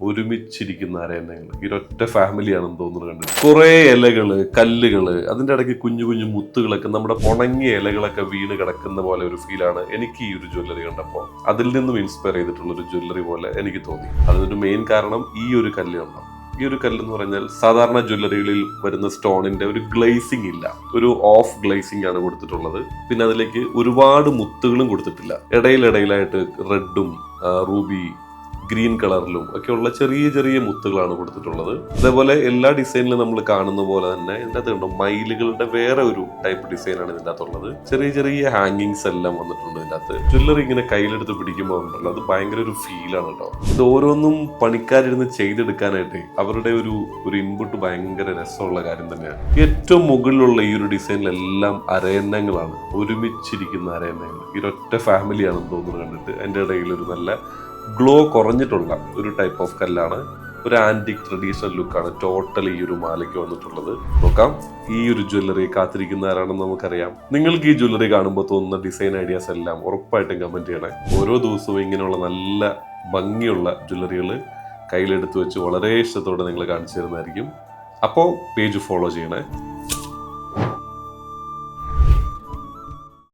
ഒരുമിച്ചിരിക്കുന്ന അരയന്നങ്ങൾ. ഈ ഒറ്റ ഫാമിലിയാണെന്ന് തോന്നുന്നു കണ്ടത്. കുറെ ഇലകള്, കല്ലുകള്, അതിന്റെ ഇടയ്ക്ക് കുഞ്ഞു കുഞ്ഞു മുത്തുകളൊക്കെ, നമ്മുടെ ഉണങ്ങിയ ഇലകളൊക്കെ വീണ് കിടക്കുന്ന പോലെ ഒരു ഫീലാണ് എനിക്ക് ഈ ഒരു ജ്വല്ലറി കണ്ടപ്പോൾ. അതിൽ നിന്നും ഇൻസ്പയർ ചെയ്തിട്ടുള്ള ഒരു ജ്വല്ലറി പോലെ എനിക്ക് തോന്നി. അതിനൊരു മെയിൻ കാരണം ഈ ഒരു കല്ല് കണ്ടോ. ഈ ഒരു കല്ല് എന്ന് പറഞ്ഞാൽ സാധാരണ ജ്വല്ലറികളിൽ വരുന്ന സ്റ്റോണിന്റെ ഒരു ഗ്ലേസിംഗ് ഇല്ല, ഒരു ഓഫ് ഗ്ലേസിംഗ് ആണ് കൊടുത്തിട്ടുള്ളത്. പിന്നെ അതിലേക്ക് ഒരുപാട് മുത്തുകളും കൊടുത്തിട്ടില്ല. ഇടയിലിടയിലായിട്ട് റെഡും റൂബി ഗ്രീൻ കളറിലും ഒക്കെയുള്ള ചെറിയ ചെറിയ മുത്തുകളാണ് കൊടുത്തിട്ടുള്ളത്. അതേപോലെ എല്ലാ ഡിസൈനിലും നമ്മൾ കാണുന്ന പോലെ തന്നെ ഇതിൻ്റെ അകത്ത് കണ്ടോ മയിലുകളുടെ വേറെ ഒരു ടൈപ്പ് ഡിസൈനാണ് ഇതിൻ്റെ അകത്തുള്ളത്. ചെറിയ ചെറിയ ഹാങ്ങിങ്സ് എല്ലാം വന്നിട്ടുണ്ട് ഇതിൻ്റെ അകത്ത്. ജ്വല്ലറി ഇങ്ങനെ കയ്യിലെടുത്ത് പിടിക്കുമ്പോൾ ഉണ്ടല്ലോ, അത് ഭയങ്കര ഒരു ഫീലാണ് കേട്ടോ. ഇത് ഓരോന്നും പണിക്കാരിരുന്ന് ചെയ്തെടുക്കാനായിട്ട് അവരുടെ ഒരു ഇൻപുട്ട് ഭയങ്കര രസമുള്ള കാര്യം തന്നെയാണ്. ഏറ്റവും മുകളിലുള്ള ഈ ഒരു ഡിസൈനിലെല്ലാം അരയന്നങ്ങളാണ്, ഒരുമിച്ചിരിക്കുന്ന അരയന്നങ്ങൾ. ഈ ഒറ്റ ഫാമിലിയാണെന്ന് തോന്നുന്നു കണ്ടിട്ട്. അതിൻ്റെ ഇടയിൽ ഒരു നല്ല ഗ്ലോ കുറഞ്ഞിട്ടുള്ള ഒരു ടൈപ്പ് ഓഫ് കല്ലാണ്. ഒരു ആന്റിക് ട്രഡീഷണൽ ലുക്കാണ് ടോട്ടലി ഈ ഒരു മാലയ്ക്ക് വന്നിട്ടുള്ളത്. നോക്കാം ഈ ഒരു ജ്വല്ലറി കാത്തിരിക്കുന്ന ആരാണെന്ന് നമുക്കറിയാം. നിങ്ങൾക്ക് ഈ ജ്വല്ലറി കാണുമ്പോൾ തോന്നുന്ന ഡിസൈൻ ഐഡിയാസ് എല്ലാം ഉറപ്പായിട്ടും കമന്റ് ചെയ്യണേ. ഓരോ ദിവസവും ഇങ്ങനെയുള്ള നല്ല ഭംഗിയുള്ള ജ്വല്ലറികൾ കയ്യിലെടുത്ത് വെച്ച് വളരെ ഇഷ്ടത്തോടെ നിങ്ങൾ കാണിച്ചു തരുന്നതായിരിക്കും. അപ്പോൾ പേജ് ഫോളോ ചെയ്യണേ.